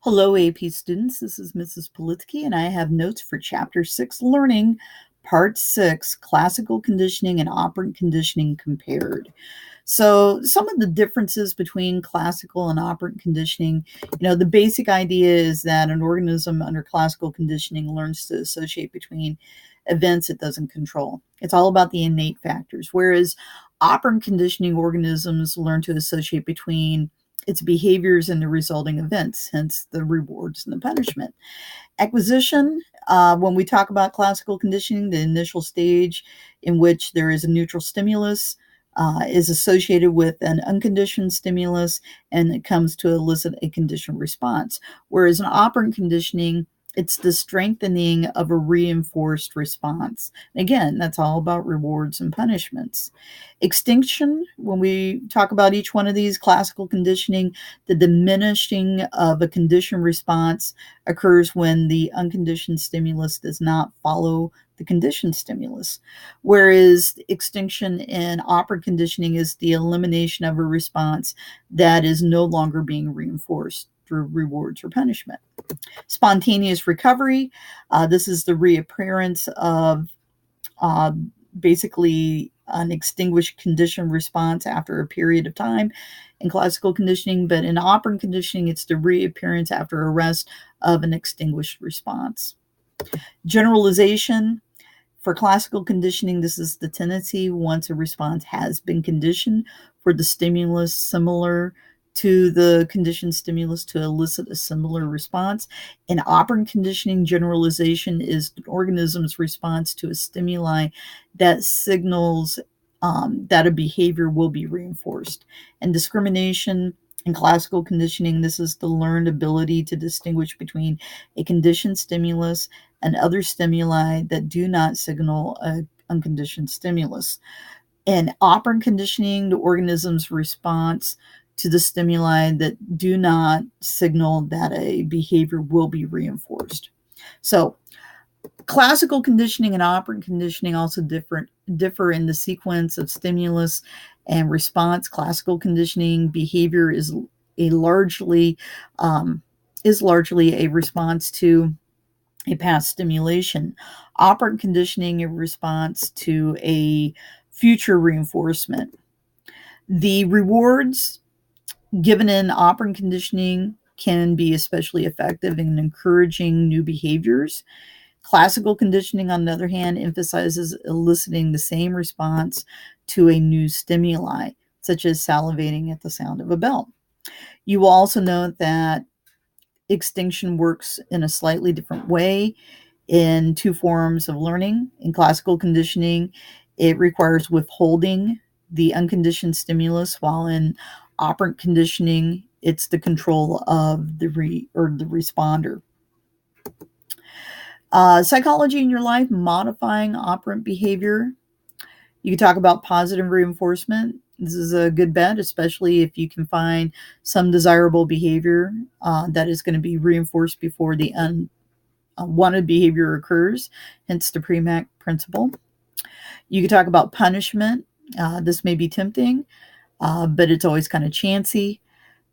Hello, AP students. This is Mrs. Politsky, and I have notes for Chapter 6 Learning, Part 6 Classical Conditioning and Operant Conditioning Compared. So, some of the differences between classical and operant conditioning, the basic idea is that an organism under classical conditioning learns to associate between events it doesn't control. It's all about the innate factors, whereas operant conditioning organisms learn to associate between its behaviors and the resulting events, hence the rewards and the punishment. Acquisition, when we talk about classical conditioning, the initial stage in which there is a neutral stimulus is associated with an unconditioned stimulus, and it comes to elicit a conditioned response. Whereas in operant conditioning, it's the strengthening of a reinforced response. Again, that's all about rewards and punishments. Extinction, when we talk about each one of these, classical conditioning, the diminishing of a conditioned response occurs when the unconditioned stimulus does not follow the conditioned stimulus. Whereas extinction in operant conditioning is the elimination of a response that is no longer being reinforced through rewards or punishment. Spontaneous recovery, this is the reappearance of uh, basically an extinguished conditioned response after a period of time in classical conditioning, but in operant conditioning, it's the reappearance after arrest of an extinguished response. Generalization, for classical conditioning, this is the tendency once a response has been conditioned for the stimulus similar to the conditioned stimulus to elicit a similar response. In operant conditioning, generalization is an organism's response to a stimuli that signals that a behavior will be reinforced. And discrimination in classical conditioning, this is the learned ability to distinguish between a conditioned stimulus and other stimuli that do not signal an unconditioned stimulus. In operant conditioning, the organism's response to the stimuli that do not signal that a behavior will be reinforced. So, classical conditioning and operant conditioning also differ in the sequence of stimulus and response. Classical conditioning behavior is a largely a response to a past stimulation. Operant conditioning in response to a future reinforcement. The rewards given in operant conditioning can be especially effective in encouraging new behaviors. Classical conditioning, on the other hand, emphasizes eliciting the same response to a new stimuli, such as salivating at the sound of a bell. You will also note that extinction works in a slightly different way in two forms of learning. In classical conditioning, it requires withholding the unconditioned stimulus, while in operant conditioning, it's the control of the responder. Psychology in your life, modifying operant behavior. You can talk about positive reinforcement. This is a good bet, especially if you can find some desirable behavior that is going to be reinforced before the unwanted behavior occurs, hence the Premack principle. You can talk about punishment. This may be tempting, but it's always kind of chancy.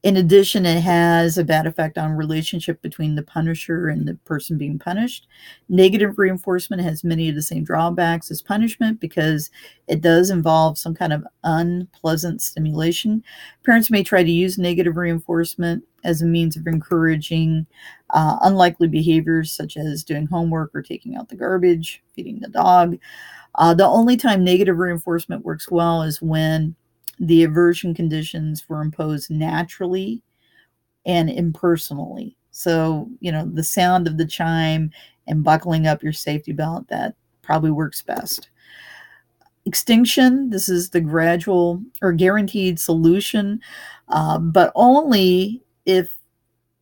In addition, it has a bad effect on relationship between the punisher and the person being punished. Negative reinforcement has many of the same drawbacks as punishment because it does involve some kind of unpleasant stimulation. Parents may try to use negative reinforcement as a means of encouraging unlikely behaviors such as doing homework or taking out the garbage, feeding the dog. The only time negative reinforcement works well is when the aversion conditions were imposed naturally and impersonally. So, the sound of the chime and buckling up your safety belt, that probably works best. Extinction, this is the gradual or guaranteed solution, but only if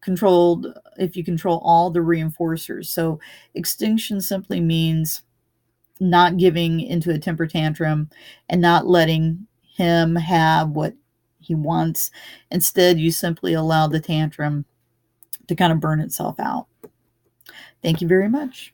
you control all the reinforcers. So extinction simply means not giving into a temper tantrum and not letting him have what he wants. Instead, you simply allow the tantrum to kind of burn itself out. Thank you very much.